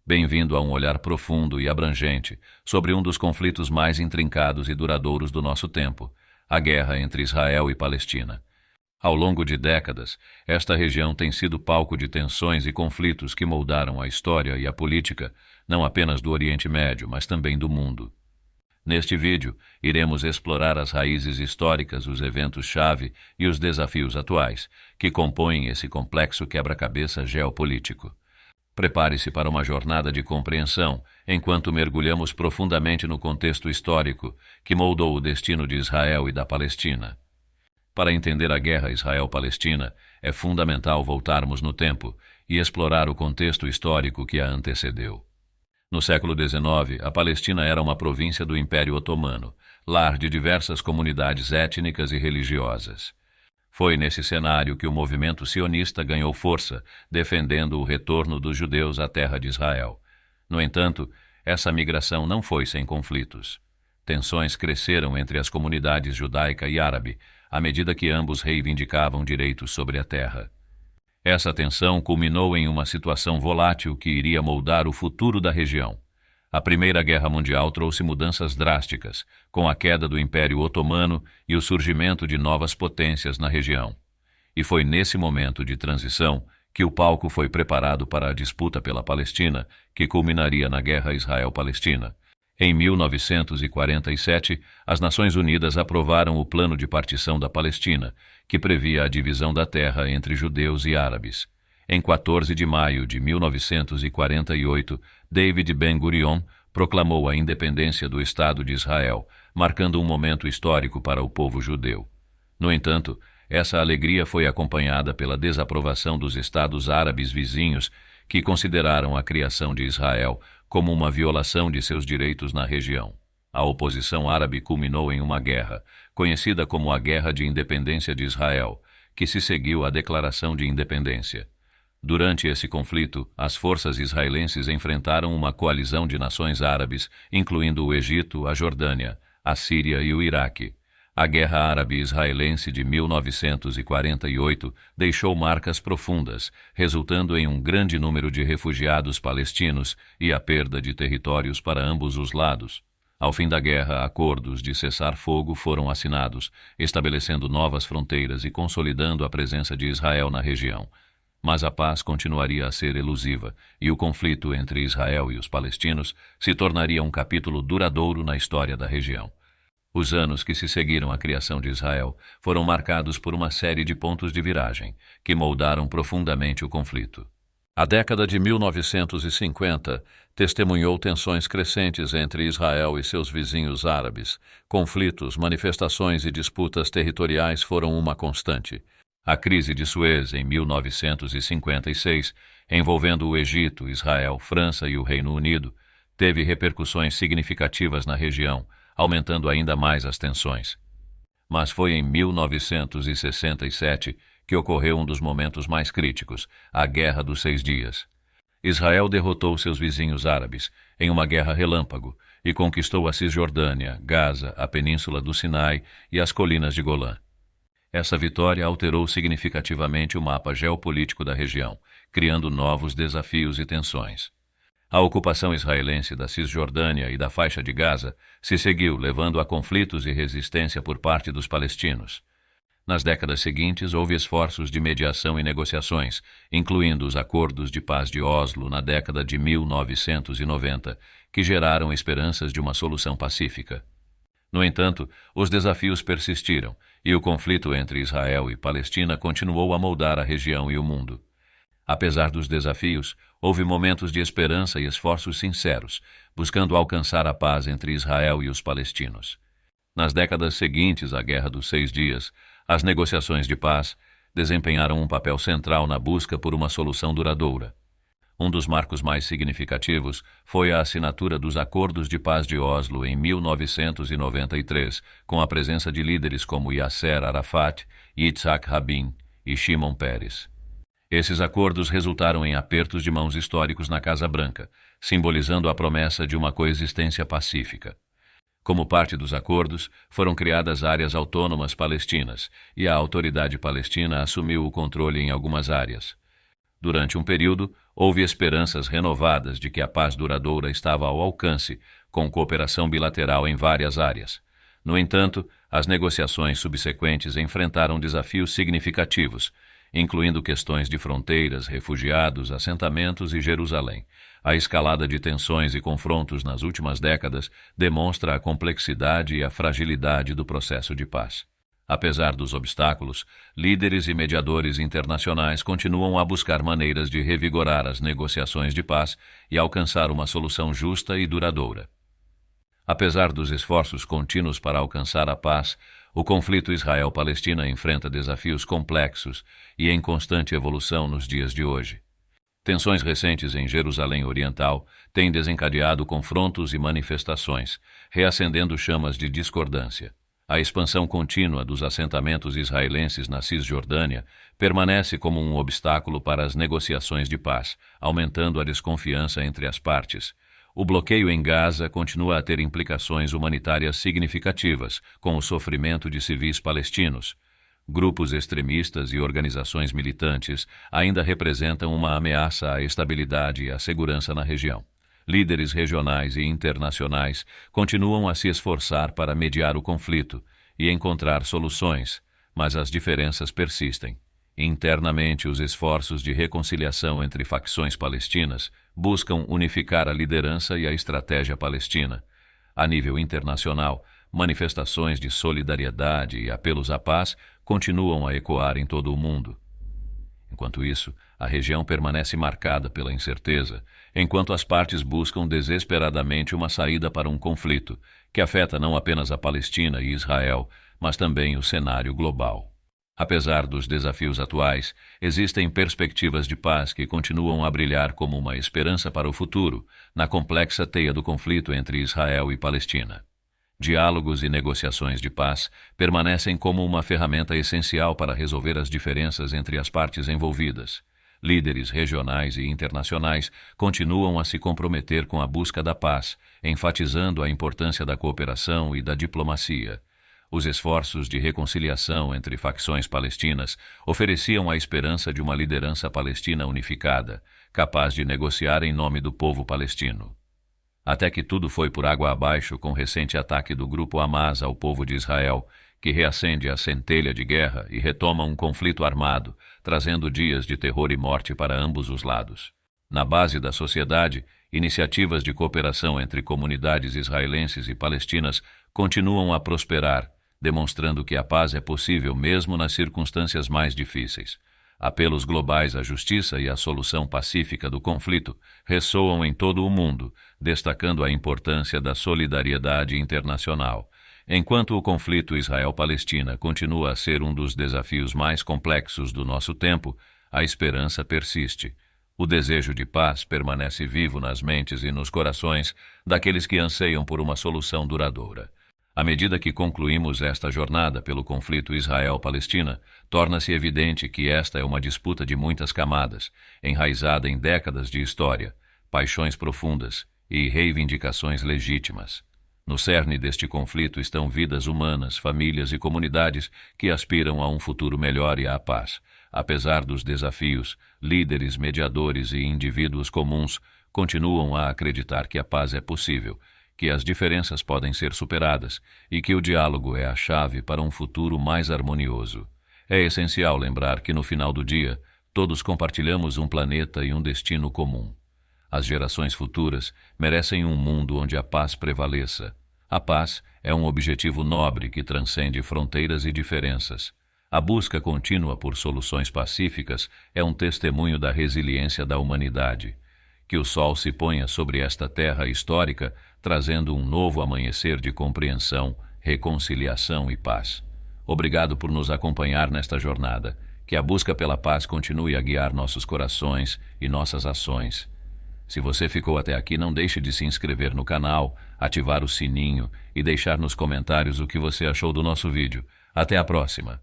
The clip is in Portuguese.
Bem-vindo a um olhar profundo e abrangente sobre um dos conflitos mais intrincados e duradouros do nosso tempo, a guerra entre Israel e Palestina. Ao longo de décadas, esta região tem sido palco de tensões e conflitos que moldaram a história e a política, não apenas do Oriente Médio, mas também do mundo. Neste vídeo, iremos explorar as raízes históricas, os eventos-chave e os desafios atuais, que compõem esse complexo quebra-cabeça geopolítico. Prepare-se para uma jornada de compreensão, enquanto mergulhamos profundamente no contexto histórico que moldou o destino de Israel e da Palestina. Para entender a guerra Israel-Palestina, é fundamental voltarmos no tempo e explorar o contexto histórico que a antecedeu. No século XIX, a Palestina era uma província do Império Otomano, lar de diversas comunidades étnicas e religiosas. Foi nesse cenário que o movimento sionista ganhou força, defendendo o retorno dos judeus à terra de Israel. No entanto, essa migração não foi sem conflitos. Tensões cresceram entre as comunidades judaica e árabe, à medida que ambos reivindicavam direitos sobre a terra. Essa tensão culminou em uma situação volátil que iria moldar o futuro da região. A Primeira Guerra Mundial trouxe mudanças drásticas, com a queda do Império Otomano e o surgimento de novas potências na região. E foi nesse momento de transição que o palco foi preparado para a disputa pela Palestina, que culminaria na Guerra Israel-Palestina. Em 1947, as Nações Unidas aprovaram o Plano de Partição da Palestina, que previa a divisão da terra entre judeus e árabes. Em 14 de maio de 1948, David Ben-Gurion proclamou a independência do Estado de Israel, marcando um momento histórico para o povo judeu. No entanto, essa alegria foi acompanhada pela desaprovação dos estados árabes vizinhos, que consideraram a criação de Israel como uma violação de seus direitos na região. A oposição árabe culminou em uma guerra, conhecida como a Guerra de Independência de Israel, que se seguiu à Declaração de Independência. Durante esse conflito, as forças israelenses enfrentaram uma coalizão de nações árabes, incluindo o Egito, a Jordânia, a Síria e o Iraque. A Guerra Árabe-Israelense de 1948 deixou marcas profundas, resultando em um grande número de refugiados palestinos e a perda de territórios para ambos os lados. Ao fim da guerra, acordos de cessar-fogo foram assinados, estabelecendo novas fronteiras e consolidando a presença de Israel na região. Mas a paz continuaria a ser elusiva, e o conflito entre Israel e os palestinos se tornaria um capítulo duradouro na história da região. Os anos que se seguiram à criação de Israel foram marcados por uma série de pontos de viragem, que moldaram profundamente o conflito. A década de 1950 testemunhou tensões crescentes entre Israel e seus vizinhos árabes. Conflitos, manifestações e disputas territoriais foram uma constante. A crise de Suez, em 1956, envolvendo o Egito, Israel, França e o Reino Unido, teve repercussões significativas na região, aumentando ainda mais as tensões. Mas foi em 1967 que ocorreu um dos momentos mais críticos, a Guerra dos 6 Dias. Israel derrotou seus vizinhos árabes em uma guerra relâmpago e conquistou a Cisjordânia, Gaza, a Península do Sinai e as colinas de Golã. Essa vitória alterou significativamente o mapa geopolítico da região, criando novos desafios e tensões. A ocupação israelense da Cisjordânia e da faixa de Gaza se seguiu, levando a conflitos e resistência por parte dos palestinos. Nas décadas seguintes, houve esforços de mediação e negociações, incluindo os acordos de paz de Oslo na década de 1990, que geraram esperanças de uma solução pacífica. No entanto, os desafios persistiram e o conflito entre Israel e Palestina continuou a moldar a região e o mundo. Apesar dos desafios, houve momentos de esperança e esforços sinceros, buscando alcançar a paz entre Israel e os palestinos. Nas décadas seguintes à Guerra dos 6 Dias, as negociações de paz desempenharam um papel central na busca por uma solução duradoura. Um dos marcos mais significativos foi a assinatura dos Acordos de Paz de Oslo em 1993, com a presença de líderes como Yasser Arafat, Yitzhak Rabin e Shimon Peres. Esses acordos resultaram em apertos de mãos históricos na Casa Branca, simbolizando a promessa de uma coexistência pacífica. Como parte dos acordos, foram criadas áreas autônomas palestinas, e a autoridade palestina assumiu o controle em algumas áreas. Durante um período, houve esperanças renovadas de que a paz duradoura estava ao alcance, com cooperação bilateral em várias áreas. No entanto, as negociações subsequentes enfrentaram desafios significativos, incluindo questões de fronteiras, refugiados, assentamentos e Jerusalém. A escalada de tensões e confrontos nas últimas décadas demonstra a complexidade e a fragilidade do processo de paz. Apesar dos obstáculos, líderes e mediadores internacionais continuam a buscar maneiras de revigorar as negociações de paz e alcançar uma solução justa e duradoura. Apesar dos esforços contínuos para alcançar a paz, o conflito Israel-Palestina enfrenta desafios complexos e em constante evolução nos dias de hoje. Tensões recentes em Jerusalém Oriental têm desencadeado confrontos e manifestações, reacendendo chamas de discordância. A expansão contínua dos assentamentos israelenses na Cisjordânia permanece como um obstáculo para as negociações de paz, aumentando a desconfiança entre as partes. O bloqueio em Gaza continua a ter implicações humanitárias significativas, com o sofrimento de civis palestinos. Grupos extremistas e organizações militantes ainda representam uma ameaça à estabilidade e à segurança na região. Líderes regionais e internacionais continuam a se esforçar para mediar o conflito e encontrar soluções, mas as diferenças persistem. Internamente, os esforços de reconciliação entre facções palestinas buscam unificar a liderança e a estratégia palestina. A nível internacional, manifestações de solidariedade e apelos à paz continuam a ecoar em todo o mundo. Enquanto isso, a região permanece marcada pela incerteza, enquanto as partes buscam desesperadamente uma saída para um conflito que afeta não apenas a Palestina e Israel, mas também o cenário global. Apesar dos desafios atuais, existem perspectivas de paz que continuam a brilhar como uma esperança para o futuro, na complexa teia do conflito entre Israel e Palestina. Diálogos e negociações de paz permanecem como uma ferramenta essencial para resolver as diferenças entre as partes envolvidas. Líderes regionais e internacionais continuam a se comprometer com a busca da paz, enfatizando a importância da cooperação e da diplomacia. Os esforços de reconciliação entre facções palestinas ofereciam a esperança de uma liderança palestina unificada, capaz de negociar em nome do povo palestino. Até que tudo foi por água abaixo com o recente ataque do grupo Hamas ao povo de Israel, que reacende a centelha de guerra e retoma um conflito armado, trazendo dias de terror e morte para ambos os lados. Na base da sociedade, iniciativas de cooperação entre comunidades israelenses e palestinas continuam a prosperar, demonstrando que a paz é possível mesmo nas circunstâncias mais difíceis. Apelos globais à justiça e à solução pacífica do conflito ressoam em todo o mundo, destacando a importância da solidariedade internacional. Enquanto o conflito Israel-Palestina continua a ser um dos desafios mais complexos do nosso tempo, a esperança persiste. O desejo de paz permanece vivo nas mentes e nos corações daqueles que anseiam por uma solução duradoura. À medida que concluímos esta jornada pelo conflito Israel-Palestina, torna-se evidente que esta é uma disputa de muitas camadas, enraizada em décadas de história, paixões profundas e reivindicações legítimas. No cerne deste conflito estão vidas humanas, famílias e comunidades que aspiram a um futuro melhor e à paz. Apesar dos desafios, líderes, mediadores e indivíduos comuns continuam a acreditar que a paz é possível, que as diferenças podem ser superadas e que o diálogo é a chave para um futuro mais harmonioso. É essencial lembrar que, no final do dia, todos compartilhamos um planeta e um destino comum. As gerações futuras merecem um mundo onde a paz prevaleça. A paz é um objetivo nobre que transcende fronteiras e diferenças. A busca contínua por soluções pacíficas é um testemunho da resiliência da humanidade. Que o sol se ponha sobre esta terra histórica, trazendo um novo amanhecer de compreensão, reconciliação e paz. Obrigado por nos acompanhar nesta jornada. Que a busca pela paz continue a guiar nossos corações e nossas ações. Se você ficou até aqui, não deixe de se inscrever no canal, ativar o sininho e deixar nos comentários o que você achou do nosso vídeo. Até a próxima!